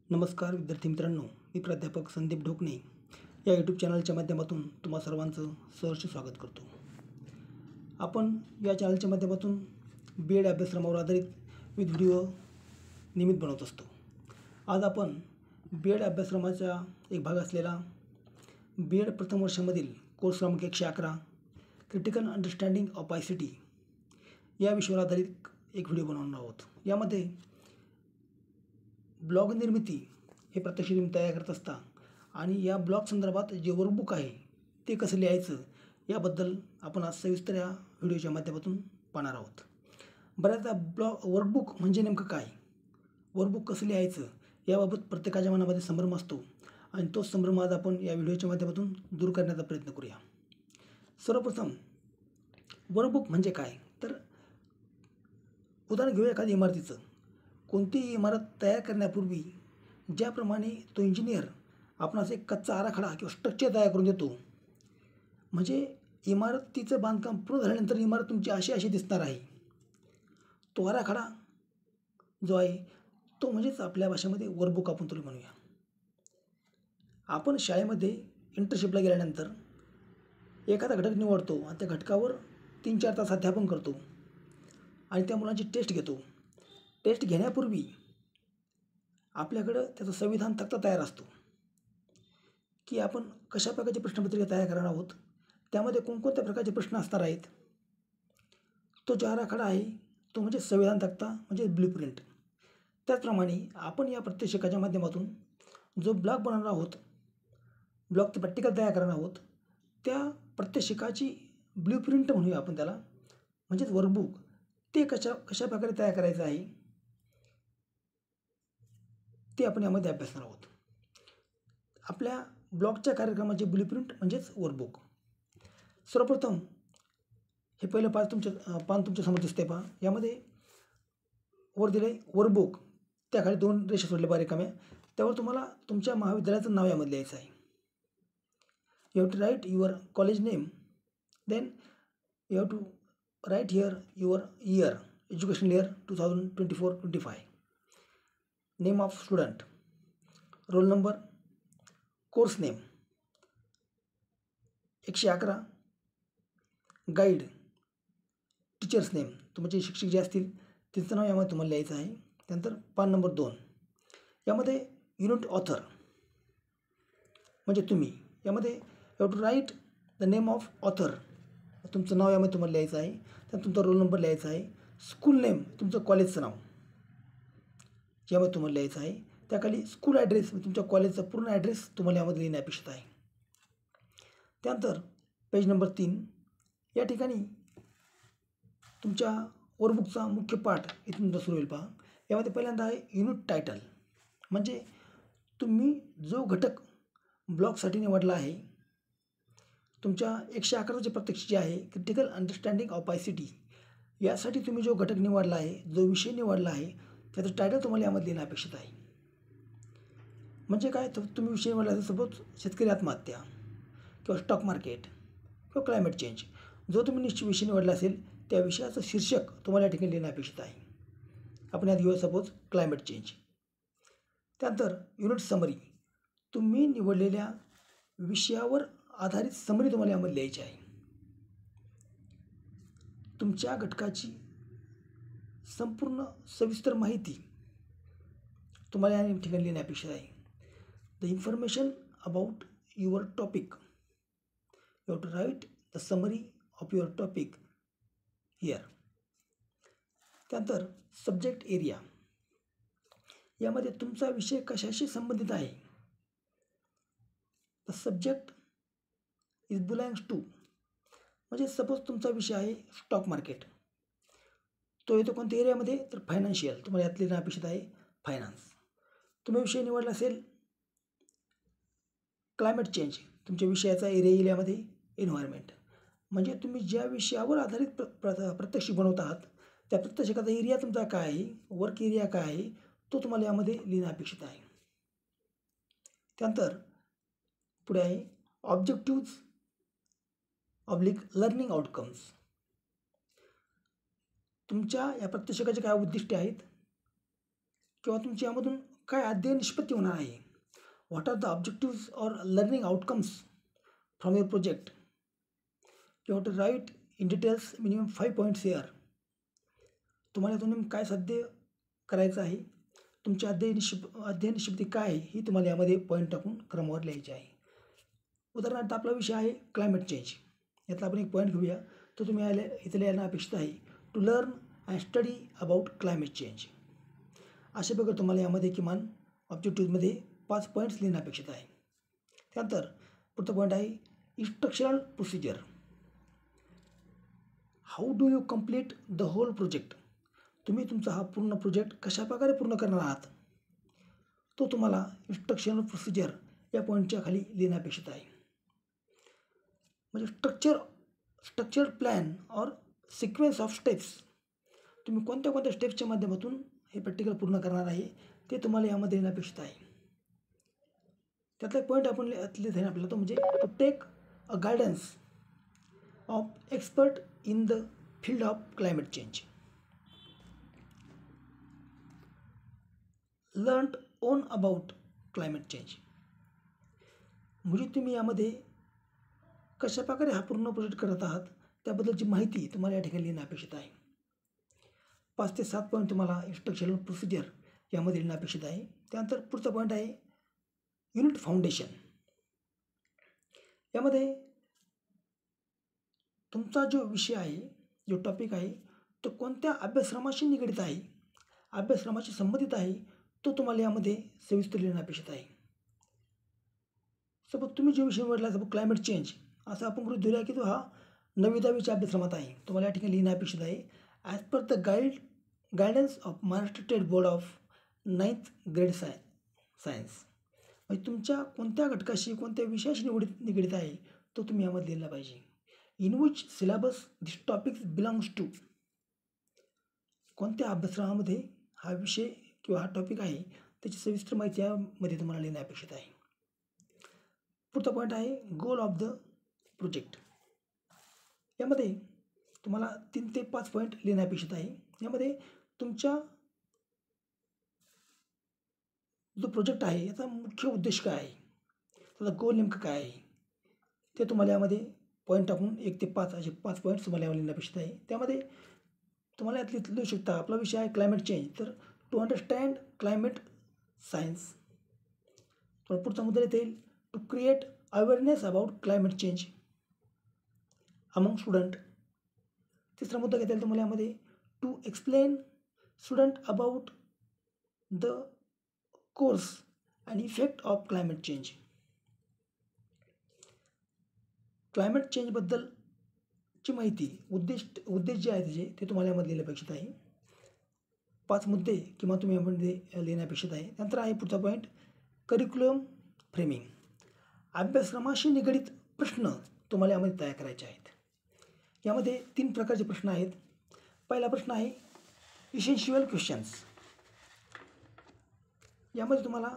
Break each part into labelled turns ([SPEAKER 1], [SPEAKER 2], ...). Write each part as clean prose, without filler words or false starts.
[SPEAKER 1] नमस्कार विद्यार्थी मित्रांनो, मी प्राध्यापक संदीप ढोकणे या यूट्यूब चॅनलच्या माध्यमातून तुम्हा सर्वांचं सहर्ष स्वागत करतो. आपण या चॅनलच्या माध्यमातून BEd अभ्यासक्रमावर आधारित विविध व्हिडिओ नियमित बनवत असतो. आज आपण BEd अभ्यासक्रमाचा एक भाग असलेला BEd प्रथम वर्षामधील कोर्स क्रमांक 111 क्रिटिकल अंडरस्टँडिंग ऑफ ICT या विषयावर आधारित एक व्हिडिओ बनवणार आहोत. यामध्ये ब्लॉग निर्मिती हे प्रत्यक्ष तुम्ही तयार करत असता आणि या ब्लॉग संदर्भात जे वर्कबुक आहे ते कसं लिहायचं याबद्दल आपण आज सविस्तर या व्हिडिओच्या माध्यमातून पाहणार आहोत. बऱ्याचदा वर्कबुक म्हणजे नेमकं काय, वर्कबुक कसं लिहायचं याबाबत प्रत्येकाच्या मनामध्ये संभ्रम असतो आणि तोच संभ्रम आज आपण या व्हिडिओच्या माध्यमातून दूर करण्याचा प्रयत्न करूया. सर्वप्रथम वर्कबुक म्हणजे काय, तर उदाहरण घेऊया एखाद्या इमारतीचं. कोणतीही इमारत तयार करण्यापूर्वी ज्याप्रमाणे तो इंजिनियर आपणास एक कच्चा आराखडा किंवा स्ट्रक्चर तयार करून देतो, म्हणजे इमारतीचं बांधकाम पूर्ण झाल्यानंतर इमारत तुमची अशी दिसणार आहे, तो आराखडा जो आहे तो म्हणजेच आपल्या भाषेमध्ये वर्कबुक आपण तुला म्हणूया. आपण शाळेमध्ये इंटर्नशिपला गेल्यानंतर एखादा घटक निवडतो आणि त्या घटकावर 3-4 तास अध्यापन करतो आणि त्या मुलांची टेस्ट घेतो. टेस्ट घेण्यापूर्वी आपल्याकडं त्याचं संविधान तक्ता तयार असतो की आपण कशा प्रकारची प्रश्नपत्रिका तयार करणार आहोत, त्यामध्ये कोणकोणत्या प्रकारचे प्रश्न असणार आहेत. तो जो आराखडा आहे तो म्हणजे संविधान तक्ता म्हणजे ब्लूप्रिंट. त्याचप्रमाणे आपण या प्रत्यक्षिकाच्या माध्यमातून जो ब्लॉग बनवणार आहोत, ब्लॉगचं प्रॅक्टिकल तयार करणार आहोत, त्या प्रत्यक्षिकाची ब्लूप्रिंट म्हणूया आपण त्याला, म्हणजेच वर्कबुक. ते कशा प्रकारे तयार करायचं आहे ते आपण यामध्ये अभ्यासणार आहोत. आपल्या ब्लॉगच्या कार्यक्रमाचे ब्लूप्रिंट म्हणजेच वर्कबुक. सर्वप्रथम हे पहिलं पान तुमच्या समोर दिसते पहा. यामध्ये वर दिले वर्कबुक, त्याखाली 2 रेषा सोडल्या बारीक काम्या, त्यावर तुम्हाला तुमच्या महाविद्यालयाचं नाव यामध्ये लिहायचं आहे. You have to write your college name, then you have to write here your year, educational year 2024-25, name of student, roll number, course name, 111, guide, teachers name, तुमचे शिक्षक जे असतील त्यांचं नाव यामध्ये तुम्हाला लिहायचं आहे. त्यानंतर पान नंबर 2 यामध्ये युनिट ऑथर म्हणजे तुम्ही, यामध्ये you have to write the name of author, तुमचं नाव यामध्ये तुम्हाला लिहायचं आहे. त्यानंतर तुमचा रोल नंबर लिहायचा आहे. स्कूल नेम, तुमचं कॉलेजचं नाव यामध्ये तुम्हाला लिहायचं आहे. त्याखाली स्कूल ॲड्रेस, तुमच्या कॉलेजचा पूर्ण ॲड्रेस तुम्हाला यामध्ये लिहिणे अपेक्षित आहे. त्यानंतर पेज नंबर 3 या ठिकाणी तुमच्या वर्कबुकचा मुख्य पाठ इथून सुरू होईल पहा. यामध्ये पहिल्यांदा आहे युनिट टायटल, म्हणजे तुम्ही जो घटक ब्लॉगसाठी निवडला आहे, तुमच्या 111चे प्रत्यक्ष जे आहे क्रिटिकल अंडरस्टँडिंग ऑफ ICT यासाठी तुम्ही जो घटक निवडला आहे, जो विषय निवडला आहे, त्याचं टायटल तुम्हाला यामध्ये लिहिणं अपेक्षित आहे. म्हणजे काय, तर तुम्ही विषय निवडला असेल सपोज शेतकरी आत्महत्या किंवा स्टॉक मार्केट किंवा क्लायमेट चेंज, जो तुम्ही निश्चित विषय निवडला असेल त्या विषयाचं शीर्षक तुम्हाला या ठिकाणी लिहिणं अपेक्षित आहे. आपण यात घेऊया सपोज क्लायमेट चेंज. त्यानंतर युनिट समरी, तुम्ही निवडलेल्या विषयावर आधारित समरी तुम्हाला यामध्ये लिहायची आहे. तुमच्या घटकाची संपूर्ण सविस्तर माहिती तुम्हाला या ठिकाणी लिहिणे अपेक्षित आहे. The information about your topic, you have to write the summary of your topic here. त्यानंतर सब्जेक्ट एरिया, यामध्ये तुमचा विषय कशाशी संबंधित आहे. The subject is belongs to, म्हणजे सपोज तुमचा विषय आहे स्टॉक मार्केट, तो येतो कोणत्या एरियामध्ये, तर फायनान्शियल, तुम्हाला यात लिहिणं अपेक्षित आहे फायनान्स. तुम्ही विषय निवडला असेल क्लायमेट चेंज, तुमच्या विषयाचा एरिया येईल यामध्ये एन्व्हायरमेंट, म्हणजे तुम्ही ज्या विषयावर आधारित प्रत्यक्षिक बनवत आहात त्या प्रत्यक्षिकाचा एरिया तुमचा काय आहे, वर्क एरिया काय आहे, तो तुम्हाला यामध्ये लिहिणं अपेक्षित आहे. त्यानंतर पुढे आहे ऑब्जेक्टिव्ज ऑब्लिक लर्निंग आउटकम्स, तुमच्या या प्रत्यक्षिकाचे काय उद्दिष्टे आहेत किंवा तुमची यामधून काय अध्ययन निष्पत्ती होणार आहे. What are the objectives or learning outcomes from your project. You have to write in details minimum 5 points here. तुम्हाला यातून काय साध्य करायचं आहे, तुमची अध्ययन निष्पत्ती काय आहे ही तुम्हाला यामध्ये पॉईंट टाकून क्रमवार लिहायची आहे. उदाहरणार्थ आपला विषय आहे क्लायमेट चेंज. यातला आपण एक पॉईंट घेऊया. तो तुम्ही इथे लिहायला अपेक्षित आहे to learn and study about climate change. अशा प्रकारे तुम्हाला यामध्ये किमान ऑब्जेक्टिव्हमध्ये 5 पॉईंट्स लिहिणं अपेक्षित आहे. त्यानंतर पुढचा पॉईंट आहे instructional procedure. How do you complete the whole project. तुम्ही तुमचा हा पूर्ण प्रोजेक्ट कशाप्रकारे पूर्ण करणार आहात, तो तुम्हाला इन्स्ट्रक्शनल प्रोसिजर या पॉईंटच्या खाली लिहिणं अपेक्षित आहे. म्हणजे स्ट्रक्चर प्लॅन और सिक्वेन्स ऑफ स्टेप्स. तुम्ही कोणत्या कोणत्या स्टेप्सच्या माध्यमातून हे प्रॅक्टिकल पूर्ण करणार आहे ते तुम्हाला यामध्ये लिहिणं अपेक्षित आहे. त्यातला एक पॉईंट आपण लिहित आहे आपल्याला, तो म्हणजे to take a guidance of expert in the field of climate change. Learn own about climate change. म्हणजे तुम्ही यामध्ये कशाप्रकारे हा पूर्ण प्रोजेक्ट करत आहात त्याबद्दलची माहिती तुम्हाला या ठिकाणी लिहिणं अपेक्षित आहे. 5 ते 7 पॉईंट तुम्हाला इन्स्ट्रक्शनल प्रोसिजर यामध्ये लिहिणं अपेक्षित आहे. त्यानंतर पुढचा पॉईंट आहे युनिट फाउंडेशन. यामध्ये तुमचा जो विषय आहे, जो टॉपिक आहे, तो कोणत्या अभ्यासक्रमाशी निगडित आहे, अभ्यासक्रमाशी संबंधित आहे, तो तुम्हाला यामध्ये सविस्तर लिहिणं अपेक्षित आहे. सपोज तुम्ही जो विषय निवडला, सपोज क्लायमेट चेंज, असं आपण गृहीत धरूया की तो हा 9वी-10वीच्या अभ्यासक्रमात आहे. तुम्हाला या ठिकाणी लिहिणं अपेक्षित आहे as per the guidance of Maharashtra state board of 9th grade science. म्हणजे तुमच्या कोणत्या घटकाशी, कोणत्या विषयाशी निगडित आहे तो तुम्ही यामध्ये लिहिला पाहिजे. In which syllabus this topics belongs to. कोणत्या अभ्यासक्रमामध्ये हा विषय किंवा हा टॉपिक आहे त्याची सविस्तर माहिती यामध्ये तुम्हाला लिहिणं अपेक्षित आहे. पुढचा पॉईंट आहे गोल ऑफ द प्रोजेक्ट. यामध्ये तुम्हाला 3 ते 5 पॉईंट लिहिणं अपेक्षित आहे. यामध्ये तुमच्या जो प्रोजेक्ट आहे याचा मुख्य उद्देश काय आहे, त्याचा गोल नेमकं काय आहे, ते तुम्हाला यामध्ये पॉईंट टाकून 1 ते 5 असे 5 पॉईंट्स तुम्हाला यावर लिहिणं अपेक्षित आहे. त्यामध्ये तुम्हाला यात लिहू शकता आपला विषय आहे क्लायमेट चेंज, तर टू अंडरस्टँड क्लायमेट सायन्स. तर पुढचा मुद्दा येथे येईल to create awareness about climate change among student. तिसरा मुद्दा घेता येईल तुम्हाला यामध्ये to explain student about the course and effect of climate change. Climate चेंजबद्दलची माहिती, उद्देश जे आहे त्याचे ते तुम्हाला यामध्ये लिहिणं अपेक्षित आहे. 5 मुद्दे किंवा तुम्ही यामध्ये लिहिणं अपेक्षित आहे. नंतर आहे पुढचा पॉईंट करिक्युलम फ्रेमिंग. अभ्यासक्रमाशी निगडित प्रश्न तुम्हाला यामध्ये तयार करायचे आहेत. यामध्ये 3 प्रकारचे प्रश्न आहेत. पहिला प्रश्न आहे इसेन्शियल क्वेश्चन्स. यामध्ये तुम्हाला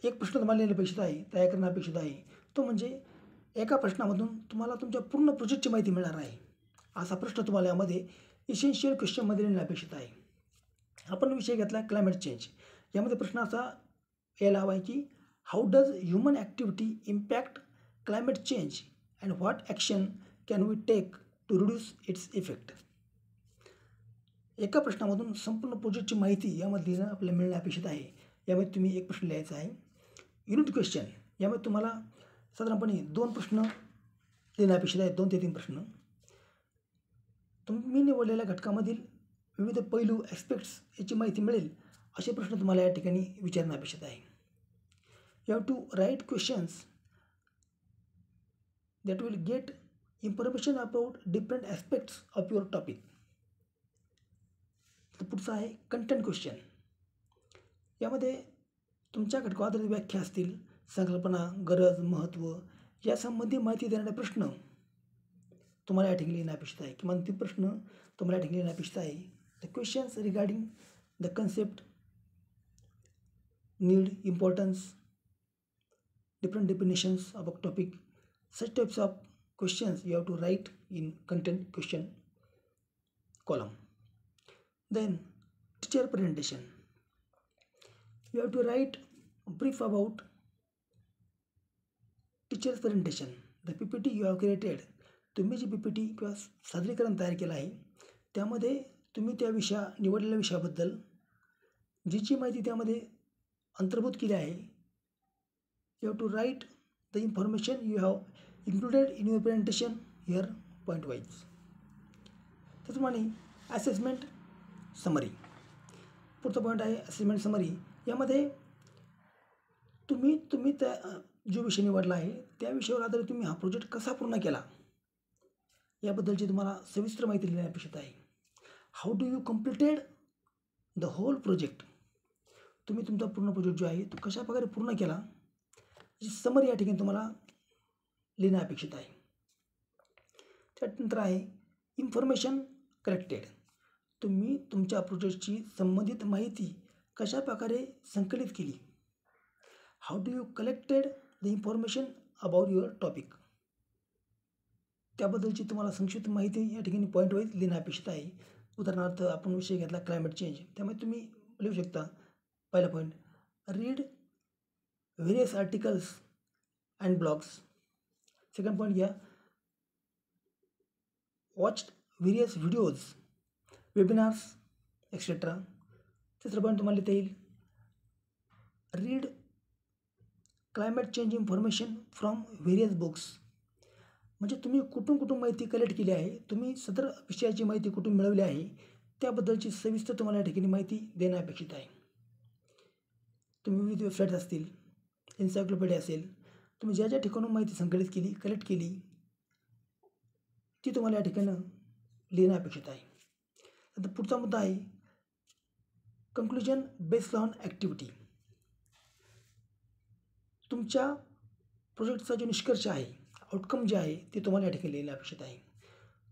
[SPEAKER 1] एक प्रश्न तुम्हाला लिहिणं अपेक्षित आहे, तयार करणं अपेक्षित आहे. तो म्हणजे एका प्रश्नामधून तुम्हाला तुमच्या पूर्ण प्रोजेक्टची माहिती मिळणार आहे असा प्रश्न तुम्हाला यामध्ये इसेन्शियल क्वेश्चनमध्ये लिहिणं अपेक्षित आहे. आपण विषय घेतला क्लायमेट चेंज. यामध्ये प्रश्न असा यायला हवा आहे की how does human activity impact climate change and what action can we take to reduce its effect. एका प्रश्नामधून संपूर्ण प्रोजेक्टची माहिती यामध्ये लिहिणं आपल्याला मिळणं अपेक्षित आहे. यामध्ये तुम्ही एक प्रश्न लिहायचा आहे. Unit question. यामध्ये तुम्हाला साधारणपणे 2 प्रश्न लिहिणं अपेक्षित आहे, 2 ते 3 प्रश्न. तुम्ही निवडलेल्या घटकामधील विविध पैलू, ॲस्पेक्ट्स याची माहिती मिळेल असे प्रश्न तुम्हाला या ठिकाणी विचारणं अपेक्षित आहे. You have to write questions that will get information about different aspects of your topic. तर पुढचा आहे कंटेंट क्वेश्चन. यामध्ये तुमच्या घटकाआधारित व्याख्या असतील, संकल्पना, गरज, महत्त्व यासंबंधी माहिती देणारे प्रश्न तुम्हाला या ठिकाणी लिहिणं अपेक्षित आहे. किमान 3 प्रश्न तुम्हाला या ठिकाणी लिहिणं अपेक्षित आहे. The questions regarding the concept, need, importance, different definitions of a topic. Such types of questions you have to write in content question column. Then teacher presentation. You have to write a brief about teachers presentation. The PPT you have created. तुम्ही जी PPT किंवा सादरीकरण तयार केलं आहे त्यामध्ये तुम्ही त्या निवडलेल्या विषयाबद्दल जी माहिती त्यामध्ये अंतर्भूत केली आहे, you have to write the information you have included in your presentation here point wise. त्याचप्रमाणे असेसमेंट समरी. पुढचा पॉईंट आहे असेसमेंट समरी. यामध्ये तुम्ही त्या जो विषय निवडला आहे त्या विषयावर आधारित तुम्ही हा प्रोजेक्ट कसा पूर्ण केला याबद्दलची तुम्हाला सविस्तर माहिती देणे अपेक्षित आहे. How do you completed the whole project. तुम्ही तुमचा पूर्ण प्रोजेक्ट जो आहे तो कशा प्रकारे पूर्ण केला याची समरी या ठिकाणी तुम्हाला लिहिणे अपेक्षित आहे. त्यानंतर आहे इन्फॉर्मेशन कलेक्टेड. तुम्ही तुमच्या प्रोजेक्टची संबंधित माहिती कशा प्रकारे संकलित केली. How do you collected the information about your topic. त्याबद्दलची तुम्हाला संक्षिप्त माहिती या ठिकाणी पॉईंट वाईज लिहिणे अपेक्षित आहे. उदाहरणार्थ आपण विषय घेतला क्लायमेट चेंज, त्यामुळे तुम्ही लिहू शकता पहिला point, read various articles and blogs. Second point घ्या, watch various videos, webinars etcetera. तिसरा पॉईंट तुम्हाला लिहिता येईल, read climate change information from various books. म्हणजे तुम्ही कुठून माहिती कलेक्ट केली आहे, तुम्ही सदर विषयाची माहिती कुठून मिळवली आहे त्याबद्दलची सविस्तर तुम्हाला या ठिकाणी माहिती देणे अपेक्षित आहे. तुम्ही विविध वेबसाईट्स असतील, एन्सायक्लोपीडिया असेल, तुम्ही ज्या ठिकाणून माहिती संकलित केली, कलेक्ट केली ती तुम्हाला या ठिकाणी लिहिणे अपेक्षित आहे. नंतर पुढचा मुद्दा आहे कन्क्लुजन बेस्ड ऑन ॲक्टिव्हिटी. तुमच्या प्रोजेक्टचा जो निष्कर्ष आहे, आउटकम जे आहे ते तुम्हाला या ठिकाणी लिहिणे अपेक्षित आहे.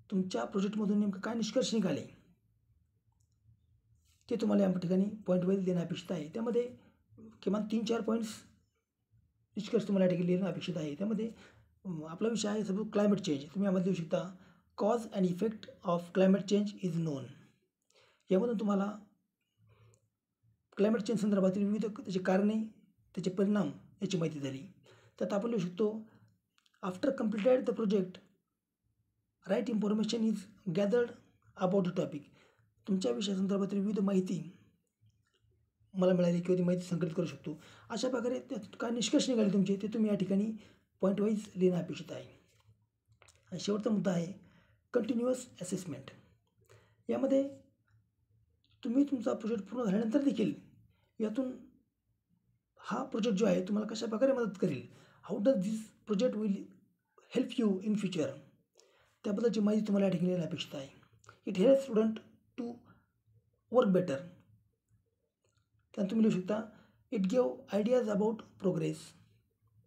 [SPEAKER 1] तुमच्या प्रोजेक्टमधून नेमकं काय निष्कर्ष निघाले ते तुम्हाला या ठिकाणी पॉईंट वाईज देणे अपेक्षित आहे. त्यामध्ये किमान 3-4 पॉईंट्स निष्कर्ष तुम्हाला या ठिकाणी लिहिणं अपेक्षित आहे. त्यामध्ये आपला विषय आहे सपोज क्लायमेट चेंज. तुम्ही यामध्ये लिहू शकता cause and effect of climate change is non. यामधून तुम्हाला क्लायमेट चेंज संदर्भातील विविध त्याची कारणे, त्याचे परिणाम याची माहिती झाली. त्यात आपण लिहू शकतो after completed the project write information is gathered about the topic. तुमच्या विषयासंदर्भातील विविध माहिती मला मिळाली किंवा ती माहिती संकलित करू शकतो. अशा प्रकारे त्यात काय निष्कर्ष निघाले तुमचे ते तुम्ही या ठिकाणी पॉईंट वाईज लिहिणं अपेक्षित आहे. आणि शेवटचा मुद्दा आहे कंटिन्युअस असेसमेंट. यामध्ये तुम्ही तुमचा प्रोजेक्ट पूर्ण झाल्यानंतर देखील यातून हा प्रोजेक्ट जो आहे तुम्हाला कशा प्रकारे मदत करेल, how does this project will help you in future, त्याबद्दलची माहिती तुम्हाला या ठिकाणी लिहिणं अपेक्षित आहे. It help student to work better. त्यानंतर तुम्ही लिहू शकता it give ideas about progress.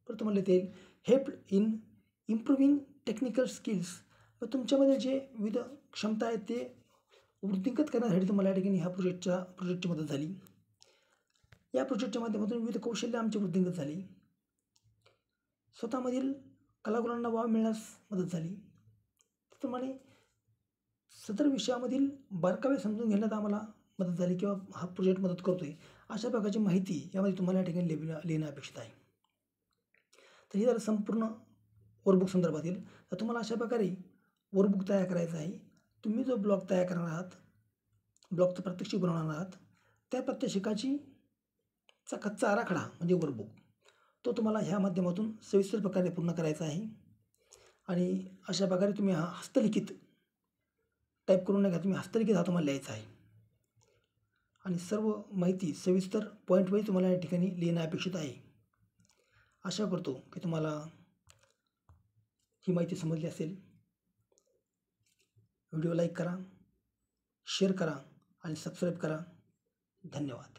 [SPEAKER 1] तर तुम्हाला लिहिता येईल help in improving technical skills. व तुमच्यामध्ये जे विविध क्षमता आहेत ते वृद्धिंगत करण्यासाठी तुम्हाला या ठिकाणी ह्या प्रोजेक्टची मदत झाली. या प्रोजेक्टच्या माध्यमातून विविध कौशल्य आमची वृद्धिंगत झाली. स्वतःमधील कलागुणांना वाव मिळण्यास मदत झाली. त्याप्रमाणे सदर विषयामधील बारकावे समजून घेण्यात आम्हाला मदत झाली किंवा हा प्रोजेक्ट मदत करतो आहे अशा प्रकारची माहिती यामध्ये तुम्हाला या ठिकाणी लिहिणं अपेक्षित आहे. तर ही जर संपूर्ण वर्कबुक संदर्भातील, तर तुम्हाला अशा प्रकारे वर्कबुक तयार करायचं आहे. तुम्ही जो ब्लॉग तयार करणार आहात, ब्लॉगचं प्रात्यक्षिक बनवणार आहात, त्या प्रात्यक्षिकाचा कच्चा आराखडा म्हणजे वर्कबुक तो तुम्हाला ह्या माध्यमातून सविस्तर प्रकारे पूर्ण करायचा आहे. आणि अशा प्रकारे तुम्ही हा हस्तलिखित टाईप करून नाही का, तुम्ही हस्तलिखित हा तुम्हाला लिहायचा आहे. आणि सर्व माहिती सविस्तर पॉईंट वाईज तुम्हाला या ठिकाणी लिहिणं अपेक्षित आहे. आशा करतो की तुम्हाला ही माहिती समजली असेल. व्हिडिओ लाईक करा, शेअर करा आणि सबस्क्राईब करा. धन्यवाद.